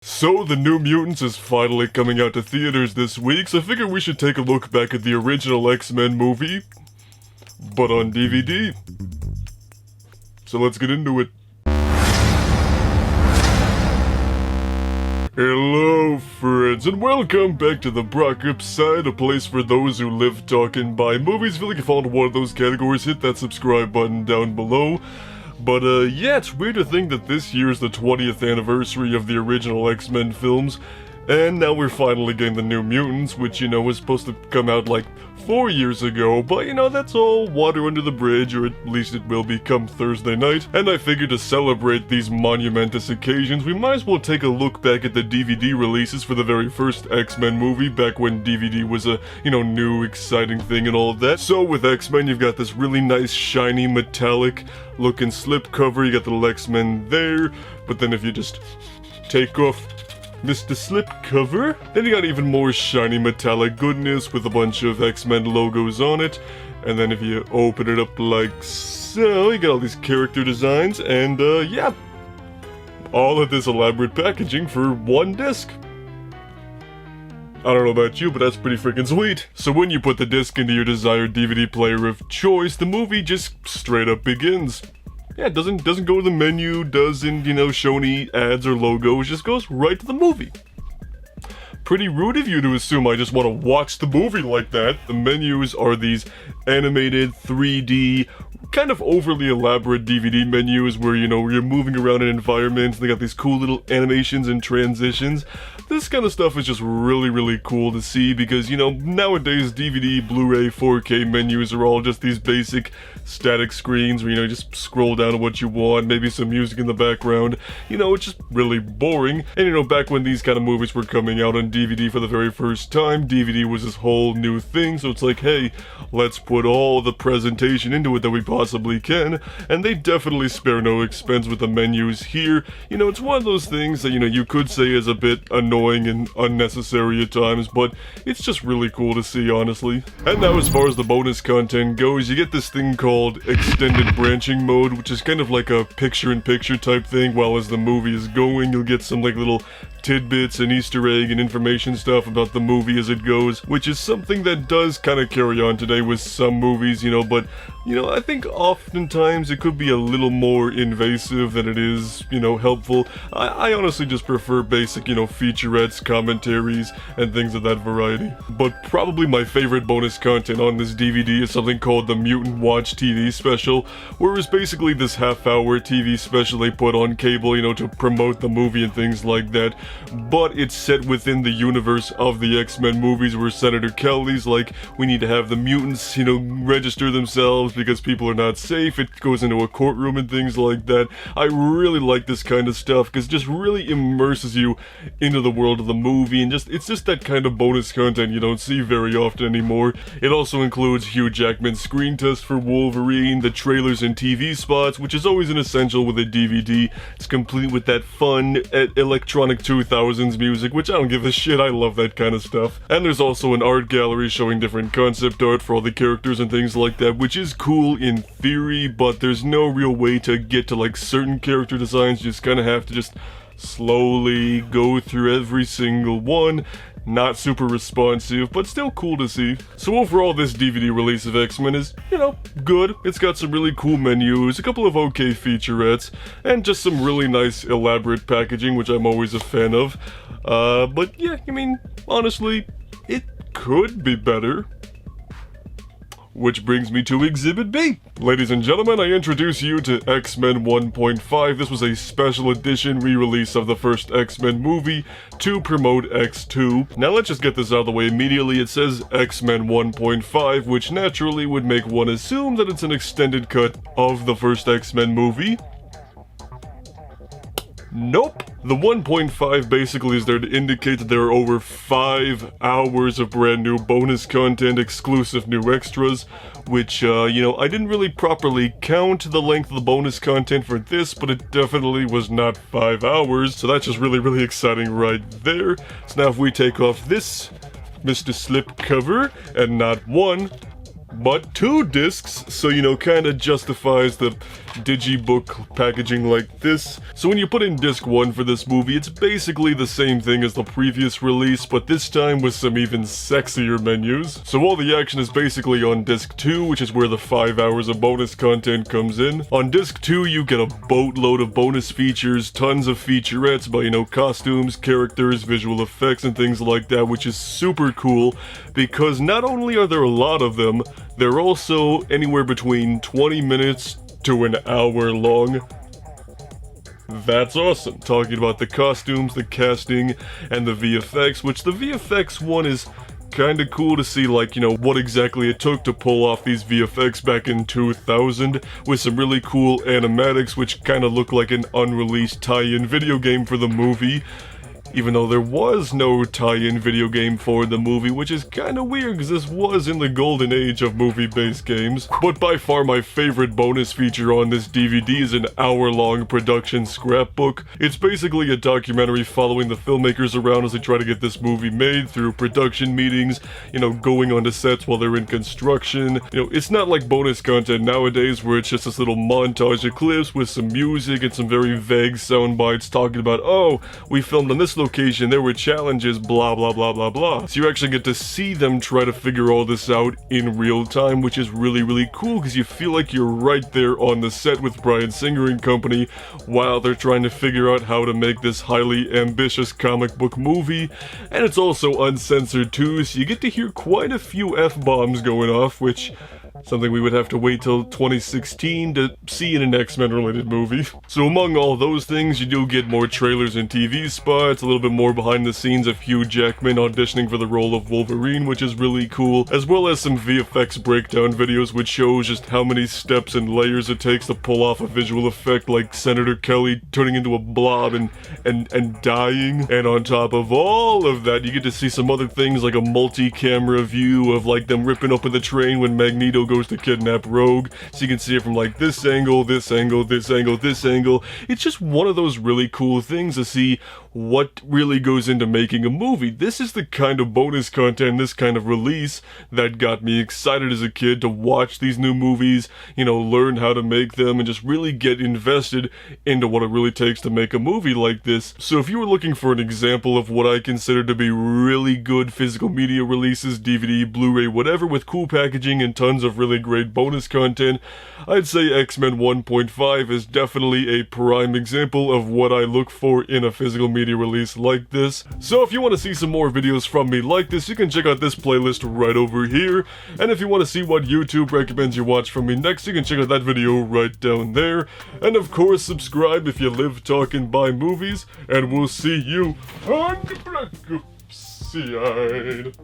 So, the New Mutants is finally coming out to theaters this week, so I figured we should take a look back at the original X-Men movie, but on DVD. So let's get into it. Hello, friends, and welcome back to the Brockopp side, a place for those who live, talk, and buy movies. If you fall into one of those categories, hit that subscribe button down below. But, yeah, it's weird to think that this year is the 20th anniversary of the original X-Men films, and now we're finally getting the New Mutants, which, was supposed to come out, 4 years ago, but, that's all water under the bridge, or at least it will be come Thursday night, and I figured to celebrate these monumentous occasions, we might as well take a look back at the DVD releases for the very first X-Men movie, back when DVD was a, new, exciting thing and all of that. So, with X-Men, you've got this really nice, shiny, metallic looking slipcover, you got the little X-Men there, but then if you just take off Mr. Slipcover, then you got even more shiny metallic goodness with a bunch of X-Men logos on it, and then if you open it up like so, you got all these character designs, and yeah, all of this elaborate packaging for one disc. I don't know about you, but that's pretty freaking sweet. So when you put the disc into your desired DVD player of choice, the movie just straight up begins. Yeah, it doesn't go to the menu, doesn't, show any ads or logos, just goes right to the movie. Pretty rude of you to assume I just want to watch the movie like that. The menus are these animated 3D, kind of overly elaborate DVD menus where, you're moving around in environments, they got these cool little animations and transitions. This kind of stuff is just really, really cool to see because, nowadays DVD, Blu-ray, 4K menus are all just these basic static screens where, you just scroll down to what you want, maybe some music in the background. It's just really boring. And, back when these kind of movies were coming out on DVD for the very first time, DVD was this whole new thing, so it's like, hey, let's put all the presentation into it that we possibly can, and they definitely spare no expense with the menus here. It's one of those things that, you could say is a bit annoying and unnecessary at times, but it's just really cool to see, honestly. And now as far as the bonus content goes, you get this thing called Extended Branching Mode, which is kind of like a picture-in-picture type thing. While as the movie is going, you'll get some little tidbits and Easter egg and information stuff about the movie as it goes, which is something that does kind of carry on today with some movies, but, I think oftentimes it could be a little more invasive than it is, helpful. I honestly just prefer basic, featurettes, commentaries, and things of that variety. But probably my favorite bonus content on this DVD is something called the Mutant Watch TV special, where it was basically this half-hour TV special they put on cable, to promote the movie and things like that. But it's set within the universe of the X-Men movies where Senator Kelly's like, we need to have the mutants, register themselves because people are not safe. It goes into a courtroom and things like that. I really like this kind of stuff because it just really immerses you into the world of the movie, and it's just that kind of bonus content you don't see very often anymore. It also includes Hugh Jackman's screen test for Wolverine, the trailers and TV spots, which is always an essential with a DVD. It's complete with that fun electronic 2000s music, which I don't give a shit, I love that kind of stuff. And there's also an art gallery showing different concept art for all the characters and things like that, which is cool in theory, but there's no real way to get to certain character designs. You just kind of have to just slowly go through every single one. Not super responsive, but still cool to see. So overall, this DVD release of X-Men is, good. It's got some really cool menus, a couple of okay featurettes, and just some really nice elaborate packaging, which I'm always a fan of. But yeah, honestly, it could be better. Which brings me to Exhibit B. Ladies and gentlemen, I introduce you to X-Men 1.5. This was a special edition re-release of the first X-Men movie to promote X2. Now let's just get this out of the way immediately. It says X-Men 1.5, which naturally would make one assume that it's an extended cut of the first X-Men movie. Nope. The 1.5 basically is there to indicate that there are over 5 hours of brand new bonus content, exclusive new extras, which, I didn't really properly count the length of the bonus content for this, but it definitely was not 5 hours, so that's just really, really exciting right there. So now if we take off this Mr. Slipcover, and not one, but 2 discs, so, kinda justifies the digibook packaging like this. So when you put in disc 1 for this movie, it's basically the same thing as the previous release, but this time with some even sexier menus. So all the action is basically on disc 2, which is where the 5 hours of bonus content comes in. On disc 2, you get a boatload of bonus features, tons of featurettes about, costumes, characters, visual effects, and things like that, which is super cool, because not only are there a lot of them, they're also anywhere between 20 minutes to an hour long. That's awesome. Talking about the costumes, the casting, and the VFX, which the VFX one is kinda cool to see, what exactly it took to pull off these VFX back in 2000, with some really cool animatics which kinda look like an unreleased tie-in video game for the movie. Even though there was no tie-in video game for the movie, which is kinda weird because this was in the golden age of movie-based games. But by far my favorite bonus feature on this DVD is an hour-long production scrapbook. It's basically a documentary following the filmmakers around as they try to get this movie made through production meetings, going onto sets while they're in construction. It's not like bonus content nowadays where it's just this little montage of clips with some music and some very vague sound bites talking about, oh, we filmed on this location, there were challenges, blah blah blah blah blah. So you actually get to see them try to figure all this out in real time, which is really, really cool because you feel like you're right there on the set with Bryan Singer and company while they're trying to figure out how to make this highly ambitious comic book movie. And it's also uncensored too, so you get to hear quite a few F-bombs going off, which something we would have to wait till 2016 to see in an X-Men related movie. So among all those things, you do get more trailers and TV spots, a little bit more behind the scenes of Hugh Jackman auditioning for the role of Wolverine, which is really cool, as well as some VFX breakdown videos which shows just how many steps and layers it takes to pull off a visual effect like Senator Kelly turning into a blob and dying. And on top of all of that, you get to see some other things like a multi-camera view of them ripping open the train when Magneto goes to kidnap Rogue, so you can see it from this angle, this angle, this angle, this angle. It's just one of those really cool things to see what really goes into making a movie. This is the kind of bonus content, this kind of release that got me excited as a kid to watch these new movies, learn how to make them, and just really get invested into what it really takes to make a movie like this. So if you were looking for an example of what I consider to be really good physical media releases, DVD, Blu-ray, whatever, with cool packaging and tons of really great bonus content, I'd say X-Men 1.5 is definitely a prime example of what I look for in a physical media release like this. So if you want to see some more videos from me like this, you can check out this playlist right over here. And if you want to see what YouTube recommends you watch from me next, you can check out that video right down there. And of course, subscribe if you live talking by movies, and we'll see you on the Brockopp side.